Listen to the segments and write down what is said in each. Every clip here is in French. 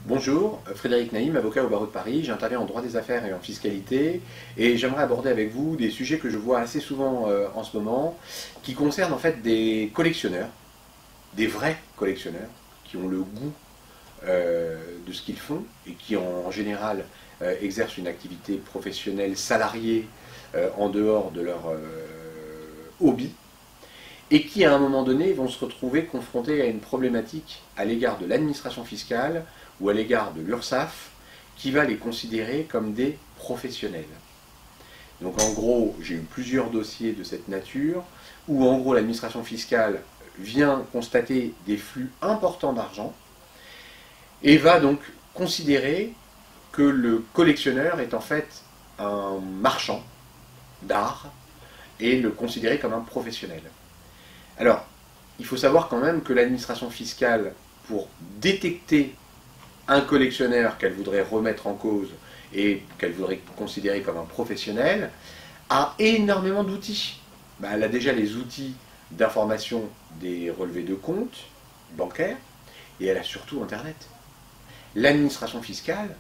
Bonjour, Frédéric Naïm, avocat au barreau de Paris. J'interviens en droit des affaires et en fiscalité et j'aimerais aborder avec vous des sujets que je vois assez souvent en ce moment qui concernent en fait des collectionneurs, des vrais collectionneurs qui ont le goût de ce qu'ils font et qui en général exercent une activité professionnelle salariée en dehors de leur hobby et qui à un moment donné vont se retrouver confrontés à une problématique à l'égard de l'administration fiscale ou à l'égard de l'URSSAF qui va les considérer comme des professionnels. Donc en gros, j'ai eu plusieurs dossiers de cette nature où en gros l'administration fiscale vient constater des flux importants d'argent et va donc considérer que le collectionneur est en fait un marchand d'art et le considérer comme un professionnel. Alors, il faut savoir quand même que l'administration fiscale, pour détecter un collectionneur qu'elle voudrait remettre en cause et qu'elle voudrait considérer comme un professionnel, a énormément d'outils. Elle a déjà les outils d'information des relevés de comptes bancaires et elle a surtout Internet. L'administration fiscale,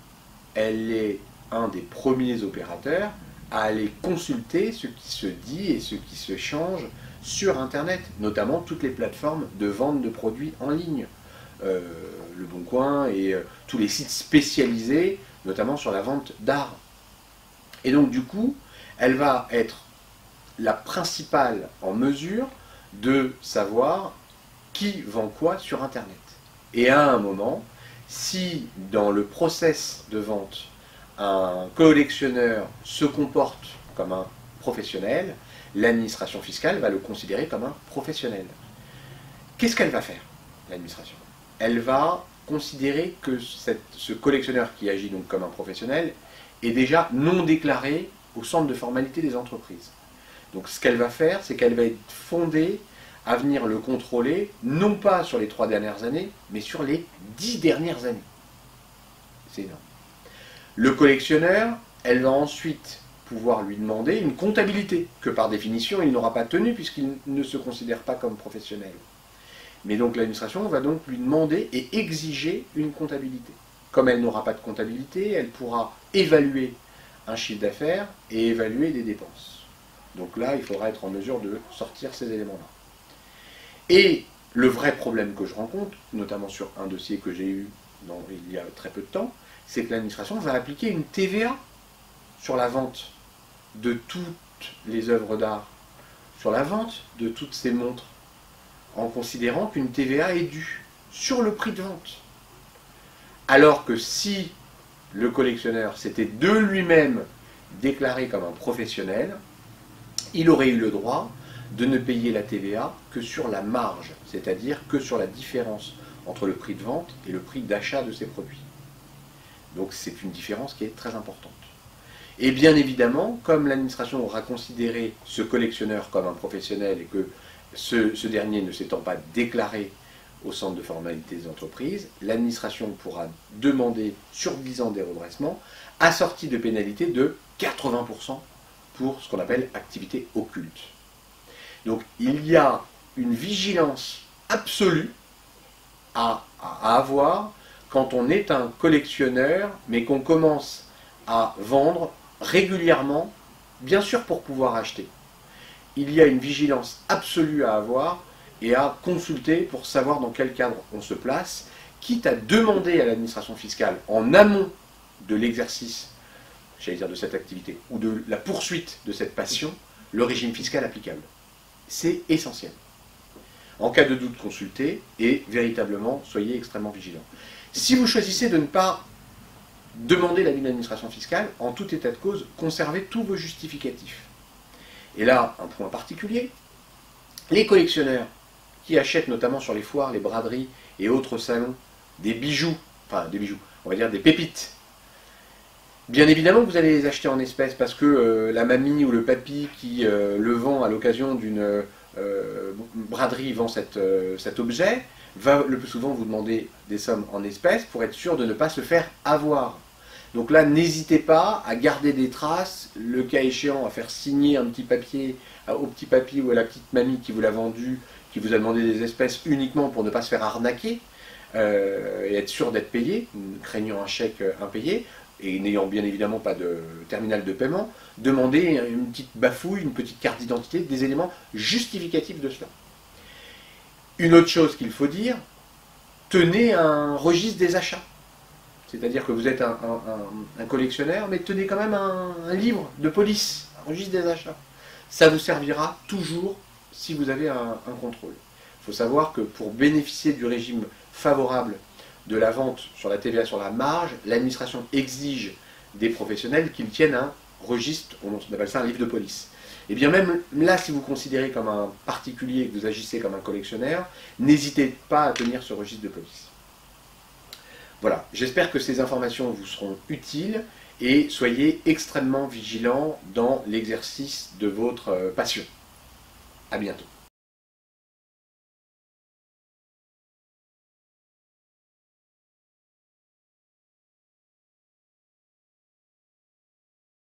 elle est un des premiers opérateurs à aller consulter ce qui se dit et ce qui se change sur Internet, notamment toutes les plateformes de vente de produits en ligne, Le Bon Coin et tous les sites spécialisés, notamment sur la vente d'art. Et donc du coup, elle va être la principale en mesure de savoir qui vend quoi sur Internet. Et à un moment, si dans le process de vente, un collectionneur se comporte comme un professionnel, l'administration fiscale va le considérer comme un professionnel. Qu'est-ce qu'elle va faire, l'administration? Elle va considérer que ce collectionneur qui agit donc comme un professionnel est déjà non déclaré au centre de formalité des entreprises. Donc ce qu'elle va faire, c'est qu'elle va être fondée à venir le contrôler, non pas sur les 3 dernières années, mais sur les 10 dernières années. C'est énorme. Le collectionneur, elle va ensuite pouvoir lui demander une comptabilité, que par définition il n'aura pas tenue puisqu'il ne se considère pas comme professionnel. Mais donc l'administration va donc lui demander et exiger une comptabilité. Comme elle n'aura pas de comptabilité, elle pourra évaluer un chiffre d'affaires et évaluer des dépenses. Donc là, il faudra être en mesure de sortir ces éléments-là. Et le vrai problème que je rencontre, notamment sur un dossier que j'ai eu il y a très peu de temps, c'est que l'administration va appliquer une TVA sur la vente de toutes les œuvres d'art, sur la vente de toutes ces montres, en considérant qu'une TVA est due sur le prix de vente. Alors que si le collectionneur s'était de lui-même déclaré comme un professionnel, il aurait eu le droit de ne payer la TVA que sur la marge, c'est-à-dire que sur la différence entre le prix de vente et le prix d'achat de ces produits. Donc c'est une différence qui est très importante. Et bien évidemment, comme l'administration aura considéré ce collectionneur comme un professionnel et que ce dernier ne s'étant pas déclaré au centre de formalité des entreprises, l'administration pourra demander sur 10 ans des redressements, assortis de pénalités de 80% pour ce qu'on appelle activité occulte. Donc il y a une vigilance absolue à avoir quand on est un collectionneur, mais qu'on commence à vendre régulièrement, bien sûr pour pouvoir acheter. Il y a une vigilance absolue à avoir et à consulter pour savoir dans quel cadre on se place, quitte à demander à l'administration fiscale en amont de l'exercice, j'allais dire de cette activité, ou de la poursuite de cette passion, le régime fiscal applicable. C'est essentiel. En cas de doute, consultez et véritablement, soyez extrêmement vigilants. Si vous choisissez de ne pas demander l'avis de l'administration fiscale, en tout état de cause, conservez tous vos justificatifs. Et là, un point particulier, les collectionneurs qui achètent notamment sur les foires, les braderies et autres salons des bijoux, enfin des bijoux, on va dire des pépites. Bien évidemment que vous allez les acheter en espèces parce que la mamie ou le papy qui le vend à l'occasion d'une braderie vend cet objet, va le plus souvent vous demander des sommes en espèces pour être sûr de ne pas se faire avoir. Donc là, n'hésitez pas à garder des traces, le cas échéant à faire signer un petit papier au petit papy ou à la petite mamie qui vous l'a vendu, qui vous a demandé des espèces uniquement pour ne pas se faire arnaquer, et être sûr d'être payé, craignant un chèque impayé, et n'ayant bien évidemment pas de terminal de paiement, demandez une petite bafouille, une petite carte d'identité, des éléments justificatifs de cela. Une autre chose qu'il faut dire, tenez un registre des achats. C'est-à-dire que vous êtes un collectionneur, mais tenez quand même un livre de police, un registre des achats. Ça vous servira toujours si vous avez un contrôle. Il faut savoir que pour bénéficier du régime favorable de la vente sur la TVA sur la marge, l'administration exige des professionnels qu'ils tiennent un registre, on appelle ça un livre de police. Et bien même là, si vous considérez comme un particulier et que vous agissez comme un collectionneur, n'hésitez pas à tenir ce registre de police. Voilà, j'espère que ces informations vous seront utiles et soyez extrêmement vigilants dans l'exercice de votre passion. À bientôt.